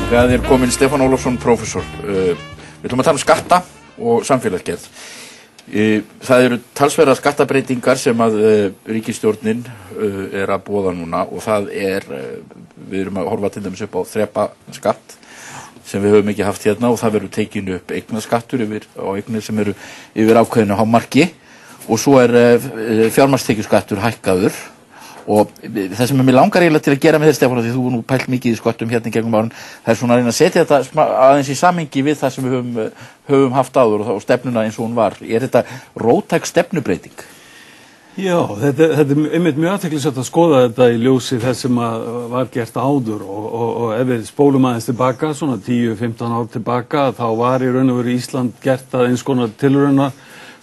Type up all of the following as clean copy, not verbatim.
Það kominn Stefán Ólafsson, prófessor. Við ætlum að tala skatta og samfélagsgerð. Það eru talsverðar skattabreytingar sem að ríkisstjórnin að boða núna og það við erum að horfa til dæmis upp á þrepaskatt sem við höfum ekki haft hérna og það verður tekinu upp eignaskattur á eignir sem eru yfir ákveðinu hámarki og svo fjármagnstekjuskattur hækkaður. Og það sem mér langar eiginlega til að gera með þér, Stefán, því þú nú pælt mikið í sköttum hérna gegnum árin, það svona að reyna að setja þetta aðeins í samhengi við það sem við höfum haft áður og stefnuna eins og hún var. Þetta róttæk stefnubreiting? Já, þetta einmitt mjög athyglisvert að skoða þetta í ljósi þess sem var gert áður og ef við spólum aðeins tilbaka, svona 10-15 ár tilbaka, þá var í raun og veru Ísland gert að eins konar tilrauna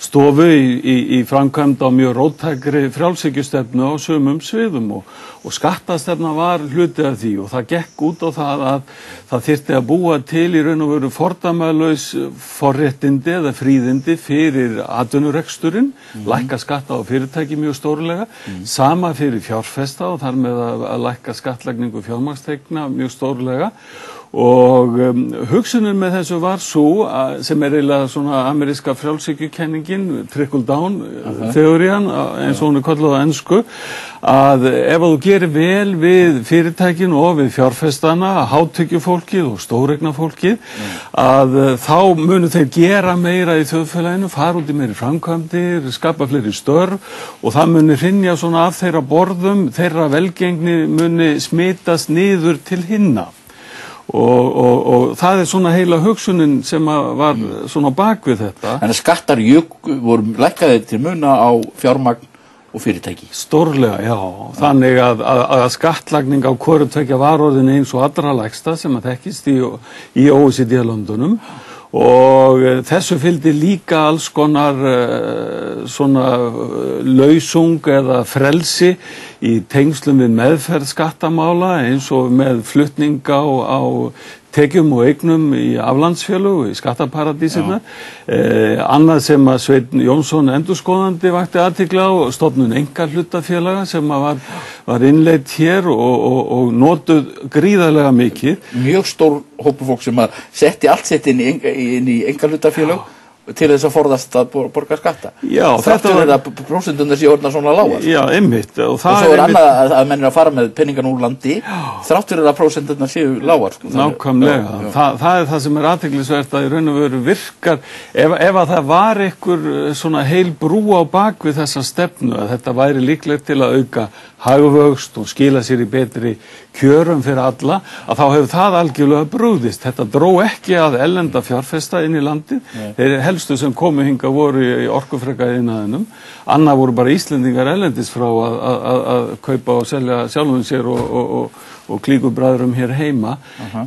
stofu í framkvæmd á mjög róttækri frjálshyggjustefnu á sumum sviðum og skattastefna var hluti af því og það gekk út á það að það þyrfti að búa til í raun og veru fordæmalaus forréttindi eða fríðindi fyrir atvinnureksturinn, lækka skatta á fyrirtæki mjög stórlega, sama fyrir fjárfesta og þar með að lækka skattlagningu fjármagnstekna mjög stórlega. Og hugsunin með þessu var svo sem eiginlega svona ameríska frjálshyggjukenningin, trickle down teórían eins og hún kölluð á ensku, að ef þú gerir vel við fyrirtækin og við fjárfestana, hátekjufólkið og stóreignafólkið, að þá munu þeir gera meira í þjóðfélaginu, fara út í meiri framkvæmdir, skapa fleiri störf og það muni hrynja svona af þeirra borðum, þeirra velgengni muni smitast niður til hinna. Og það svona heila hugsunin sem var svona bak við þetta. En skattar voru lækkaðir til muna á fjármagn og fyrirtæki? Stórlega, já. Þannig að skattlagning á hvoru tveggja var orðin eins og allra lægsta sem að þekkist í OECD-löndunum og þessu fylgdi líka alls konar svona lausung eða frelsi í tengslum við meðferð skattamála eins og með flutninga á tekjum og eignum í aflandsfélög, í skattaparadísirna. Annað sem að Sveinn Jónsson endurskoðandi vakti athygli á, stofnun einkahlutafélaga sem var innleidd hér og notuð gríðarlega mikið. Mjög stór hópur fólk sem að setti allt sitt inn í einkahlutafélög til þess að forðast að borga skatta. Já, þetta var að prósenturnar séu orðnar svona lágar. Já, einmitt. Og svo annað að menn að fara með penningan úr landi, þrátt fyrir að prósenturnar séu lágar. Nákvæmlega. Það það sem athyglisvert að í raun og veru virkar, ef að það var einhver svona heil brú á bak við þessa stefnu, að þetta væri líklegt til að auka hagvöxt og skila sér í betri kjörum fyrir alla, að þá hefur það algjörlega brugðist. Þetta dró ekki að erlenda fjárfesta inn í landið. Þeir helstu sem komu hingað voru í orkufreka iðnaðinum. Annað voru bara Íslendingar erlendis frá að kaupa og selja sjálfum sér og klíkubræðrum hér heima.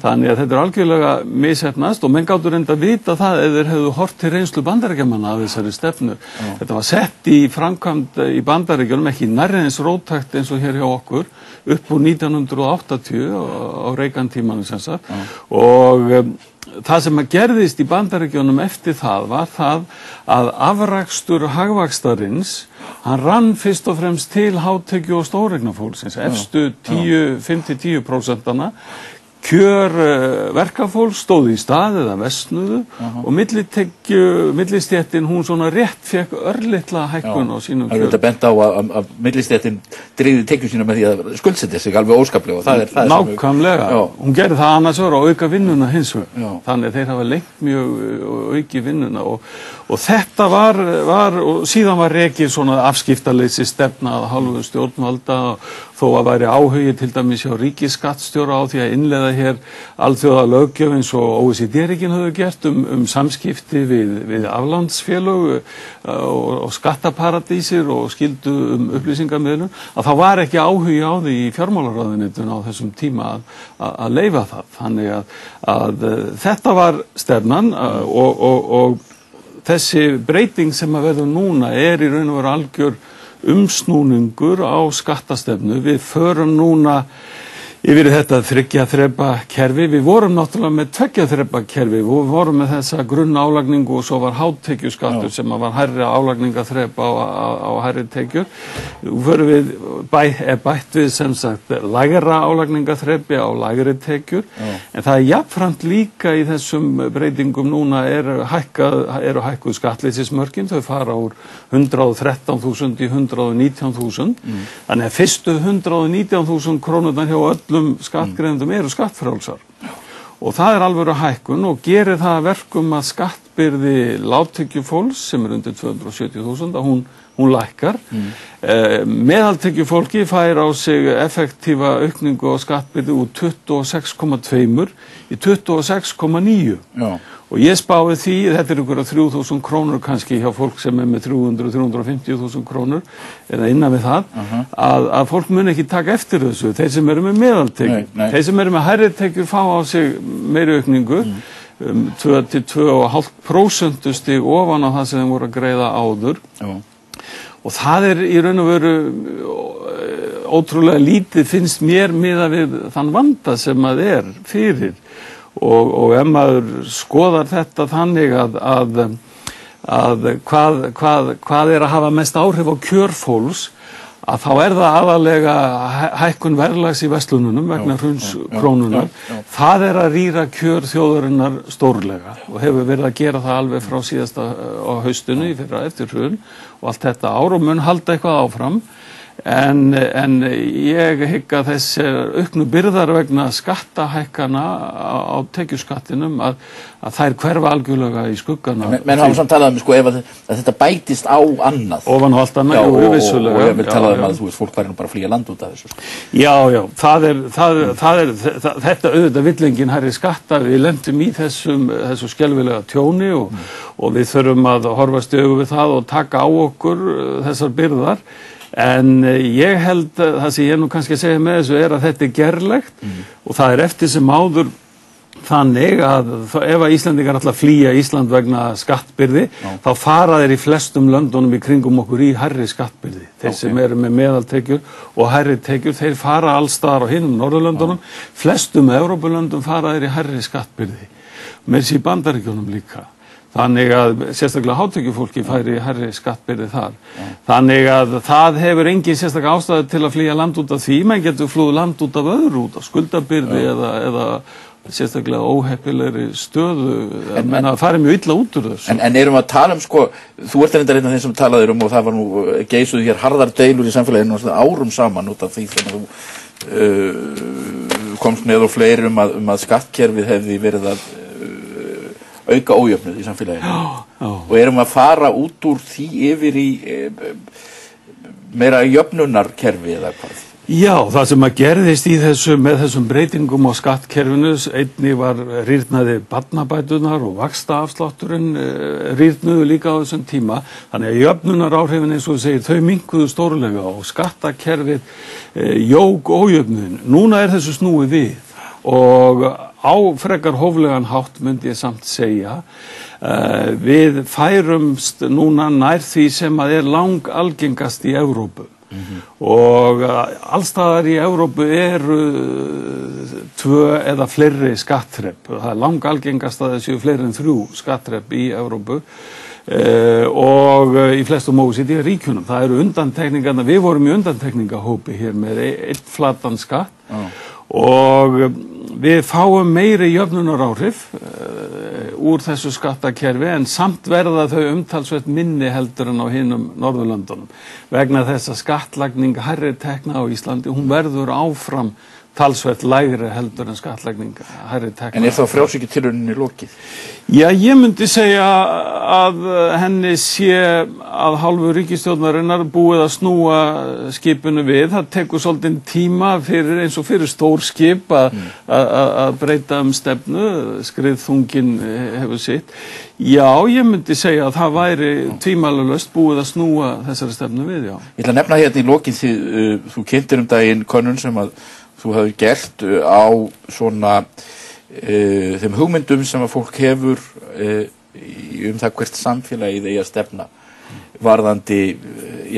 Þannig að þetta algjörlega misheppnast og menn gátu reynda að vita það ef þeir hefðu hort til reynslu Bandaríkjamanna af þessari stefnu. Þetta var sett í framkvæmd í Bandaríkjunum, ekki nærri eins róttækt eins og hér hjá okkur, upp úr 1980 á Reagan-tímanum sem sagt. Og það sem gerðist í Bandaríkjunum eftir það var það að afrakstur hagvaxtarins, hann rann fyrst og fremst til hátekju- og stóreignafólksins, efstu 5-10%. Kjör verkafólks stóðu í stað eða versnuðu og millistéttin hún svona rétt fekk örlitla hækkun á sínum kjörum. Það er þetta bent á að millistéttin dreifði tekjum sína með því að skuldsetja sig alveg óskaplega og það er nákvæmlega. Hún gerði það annars vegar og auka vinnuna hins vegar. Þannig að þeir hafa lengt mjög auki vinnuna og þetta var og síðan var rekið svona afskiptaleysi stefna að hálfu stjórnvalda þó að væri áhugi til dæmis hjá ríkisskattstjóra á því að innleiða hér alþjóða löggjöf eins og OECD-ríkin höfðu gert samskipti við aflandsfélög og skattaparadísir og skyldu upplýsingamiðlun, að það var ekki áhugi á því í fjármálaráðuneytinu á þessum tíma að leyfa það. Þannig að þetta var stefnan og þessi breyting sem að verður núna í raun og veru algjör umsnúningur á skattastefnu. Við förum núna Yfir þetta 3 þrepa kerfi. Við vorum náttúrulega með 2 þrepa kerfi. Við vorum með þessa grunnálagningu og svo var hátekjuskattur sem var hærri álagningaþrep á hærri tekjur. Nú förum við bætt við sem sagt lægra álagningaþrepi á lægri tekjur. En það jafnframt líka í þessum breytingum núna eru hækkuð skattleysismörkin. Þau fara úr 113.000 í 119.000. Þannig að fyrstu 119.000 krónurnar hjá öllum skattgreiðendum eru skattfrjálsar. Og það alvöru hækkun og gerir það að verkum að skattbyrði lágtekjufólks sem undir 270.000 að hún lækkar. Meðaltekjufólki fær á sig effektífa aukningu á skattbyrði úr 26,2 í 26,9. Já. Og ég spái því, þetta einhverja 3.000 krónur kannski hjá fólk sem með 300-350.000 krónur, eða innan við það, að fólk mun ekki taka eftir þessu, þeir sem eru með meðaltekjur. Þeir sem eru með hærri tekjur fá á sig meiri aukningu, 2-2,5% stig ofan á það sem þeim voru að greiða áður. Og það í raun og veru ótrúlega lítið finnst mér miðað við þann vanda sem að fyrir. Og ef maður skoðar þetta þannig að hvað að hafa mest áhrif á kjör fólks, að þá það aðalega hækkun verðlags í verslununum vegna hruns krónunar. Það að rýra kjör þjóðarinnar stórlega og hefur verið að gera það alveg frá síðasta á haustinu í fyrra eftir hrun og allt þetta ár og mun halda eitthvað áfram. En ég hygg að þessi auknu byrðar vegna skattahækkana á tekjuskattinum að þær hverfa algjörlega í skuggana. Menn hafa samt talað sko ef að þetta bætist á annað. Ofan á allt annað, jú, vissulega. Og ég vil talað að þú veist, fólk væri nú bara að flýja land út af þessu. Já, þetta auðvitað vill enginn hærri skatta. Við lentum í þessu skelfilega tjóni og við þurfum að horfast í augu við það og taka á okkur þessar byrðar. En ég held að það sem ég nú kannski að segja með þessu að þetta gerlegt og það eftir sem áður þannig að ef að Íslendingar ætla að flýja Ísland vegna skattbyrði þá fara þeir í flestum löndunum í kringum okkur í hærri skattbyrði. Þeir sem eru með meðaltekjur og hærri tekjur, þeir fara alls staðar á hinum Norðurlöndunum. Flestum Evrópulöndum fara þeir í hærri skattbyrði. Með sér í Bandaríkjunum líka. Þannig að sérstaklega hátekjufólki færi hærri skattbyrði þar. Þannig að það hefur engin sérstaklega ástæðu til að flýja land út af því. Menn getur flúið land út af öðru, út af skuldabyrði eða sérstaklega óheppilegri stöðu. En það fari mjög illa út úr þessu. En erum við að tala sko, þú ert reyndar einn af þeim sem talaðir og það var nú geisuðu hér harðar deilur í samfélaginu árum saman út af því þegar þú komst með og fleiri að skattkerfið hefði verið að auka ójöfnuð í samfélaginu og erum að fara út úr því yfir í meira jöfnunarkerfi eða hvað? Já, það sem að gerðist í með þessum breytingum á skattkerfinu, einnig var rýrnaði barnabæturnar og vaxtaafslátturinn rýrnuðu líka á þessum tíma. Þannig að jöfnunaráhrifin eins og þú segir, þau minnkuðu stórlega og skattakerfið jók ójöfnuðin. Núna þessu snúið við og á frekar hóflegan hátt myndi ég samt segja. Við færumst núna nær því sem að lang algengast í Evrópu. Og allstaðar í Evrópu eru 2 eða fleiri skattþrep. Það lang algengast að þessu fleiri en 3 skattþrep í Evrópu. Og í flestum OECD-ríkjunum. Það eru undantekningarna, við vorum í undantekningahópi hér með einn flatan skatt. Og við fáum meiri jöfnunaráhrif úr þessu skattakerfi en samt verða þau umtalsvert minni heldur en á hinum Norðurlöndunum vegna þess að skattlagning hærri tekna á Íslandi, hún verður áfram talsvert lægri heldur en skattlagning hærri tekna. En þá frjálshyggjutilrauninni lokið? Já, ég myndi segja að henni sé að hálfu ríkisstjórnarinnar búið að snúa skipinu við. Það tekur svolítið tíma eins og fyrir stór skip að breyta stefnu, skriðþungin hefur sitt. Já, ég myndi segja að það væri tvímælalaust búið að snúa þessari stefnu við, já. Ég ætla að nefna hérna í lokið því þú kynntir daginn könnun sem að þú hafði gert á svona þeim hugmyndum sem að fólk hefur það hvert samfélagið eigi að stefna varðandi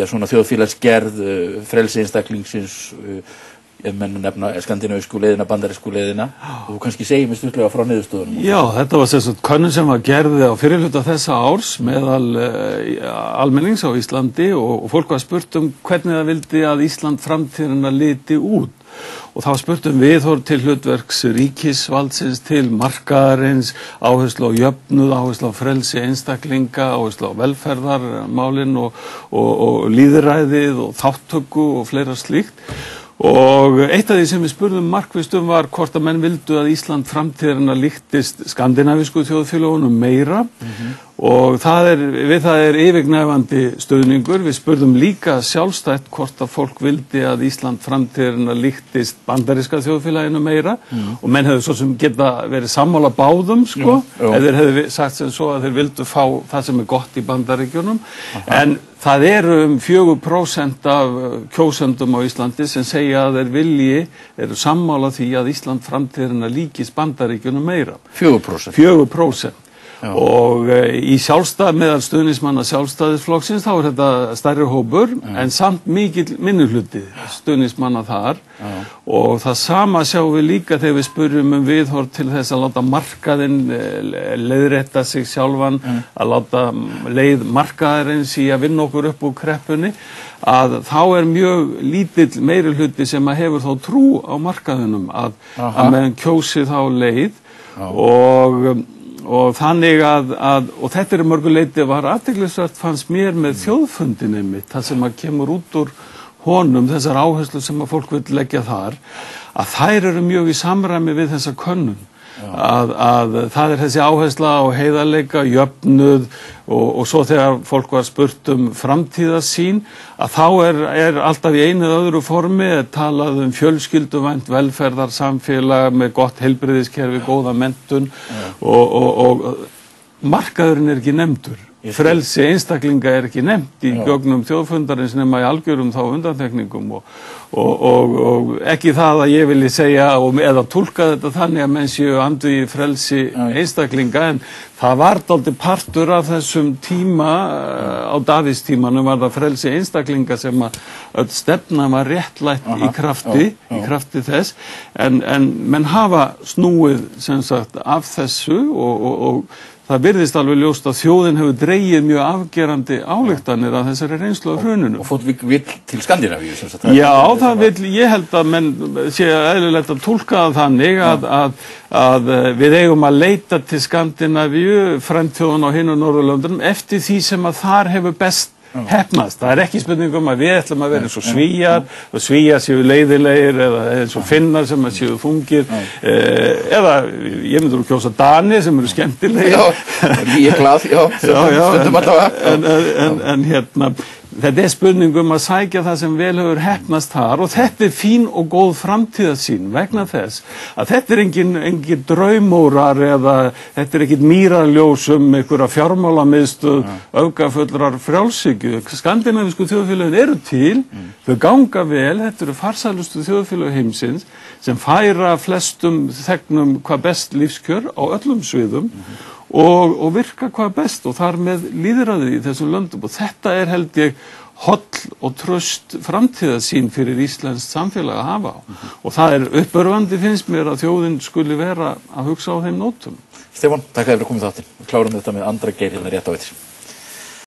svona þjóðfélagsgerð, frelsi einstaklingsins, ef menn nefna skandinavísku leiðina, bandarísku leiðina og þú kannski segir mér stuttlega frá niðurstöðunum. Já, þetta var sem sagt könnun sem var gerð á fyrirhluta þessa árs meðal almennings á Íslandi og fólk var spurt hvernig það vildi að Ísland framtíðina liti út. Og þá spurtum viðhorf til hlutverks ríkisvaldsins, til markaðarins, áherslu á jöfnuð, áherslu á frelsi einstaklinga, áherslu á velferðarmálin og lýðræðið og þáttöku og fleira slíkt. Og eitt af því sem við spurðum markvisst var hvort að menn vildu að Ísland framtíðina líktist skandinavísku þjóðfélögunum meira og við það er yfirgnæfandi stuðningur. Við spurðum líka sjálfstætt hvort að fólk vildi að Ísland framtíðina líktist bandaríska þjóðfélaginu meira og menn hefðu svo sem geta verið sammála báðum sko, ef þeir hefðu sagt sem svo að þeir vildu fá það sem er gott í Bandaríkjunum. En það eru 4% af kjósendum á Íslandi sem segja að þeir eru sammála því að Ísland framtíðina líkist Bandaríkjunum meira. 4%? 4%. Og í meðal stuðningsmanna Sjálfstæðisflokksins þá er þetta stærri hópur en samt mikill minnihluti stuðningsmanna þar og það sama sjáum við líka þegar við spurjum viðhorf til þess að láta markaðinn leiðrétta sig sjálfan, að láta leið markaðarins í að vinna okkur upp úr kreppunni, að þá er mjög lítill meirihluti sem að hefur þá trú á markaðinum að meðan kjósi þá leið og þannig og þetta mörguleyti var athyglisvert fannst mér með þjóðfundin einmitt, það sem að kemur út úr honum, þessar áherslur sem að fólk vil leggja þar, að þær eru mjög í samræmi við þessa könnun. Að það er þessi áhersla á heiðarleika, jöfnuð og svo þegar fólk var spurt framtíðarsýn að þá er alltaf í einu eða öðru formi talað fjölskylduvænt velferðarsamfélag með gott heilbrigðiskerfi, góða menntun og markaðurinn er ekki nefndur. Frelsi einstaklinga er ekki nefnt í gögnum þjóðfundarins nema í algjörum þá undantekningum og ekki það að ég vilji segja eða túlka þetta þannig að menn séu andvígir frelsi einstaklinga en það var dálítið partur af þessum tíma á Davíðstímanum var það frelsi einstaklinga sem að öll stefna var réttlætt í krafti þess en menn hafa snúið sem sagt af þessu og það virðist alveg ljóst að þjóðin hefur dregið mjög afgerandi ályktanir að þessari reynslu af hruninu. Og fólk vill til Skandinavíu sem sagt. Já, það vill, ég held að menn sé eðlilegt að túlka það þannig að við eigum að leita til Skandinavíu, fremþjóðun á hinum Norðurlöndunum eftir því sem að þar hefur best heppnast. Það er ekki spurning að við ætlum að vera eins og Svíar og Svíar séu leiðilegir eða eins og Finnar sem séu þungir eða ég myndur að kjósa Dani sem eru skemmtilegir. Ég er glað, stundum allavega. En hérna þetta spurning að sækja það sem vel hefur heppnast þar og þetta fín og góð framtíðarsýn vegna þess að þetta engin draumórar eða þetta ekkit mýraljós einhverja fjármálamiðstöð öfgafullrar frjálshyggju. Skandinavísku þjóðfélögin eru til, þau ganga vel, þetta eru farsælustu þjóðfélög heimsins sem færa flestum þegnum hvað best lífskjör á öllum sviðum og virka hvað best og þar með lýðræði í þessum löndum og þetta held ég holl og traust framtíðarsýn fyrir íslenskt samfélag að hafa og það uppörvandi finnst mér að þjóðin skuli vera að hugsa á þeim nótum. Stefán, takk fyrir að koma í þáttinn. Við klárum þetta með Andra Geir hérna rétt á eftir.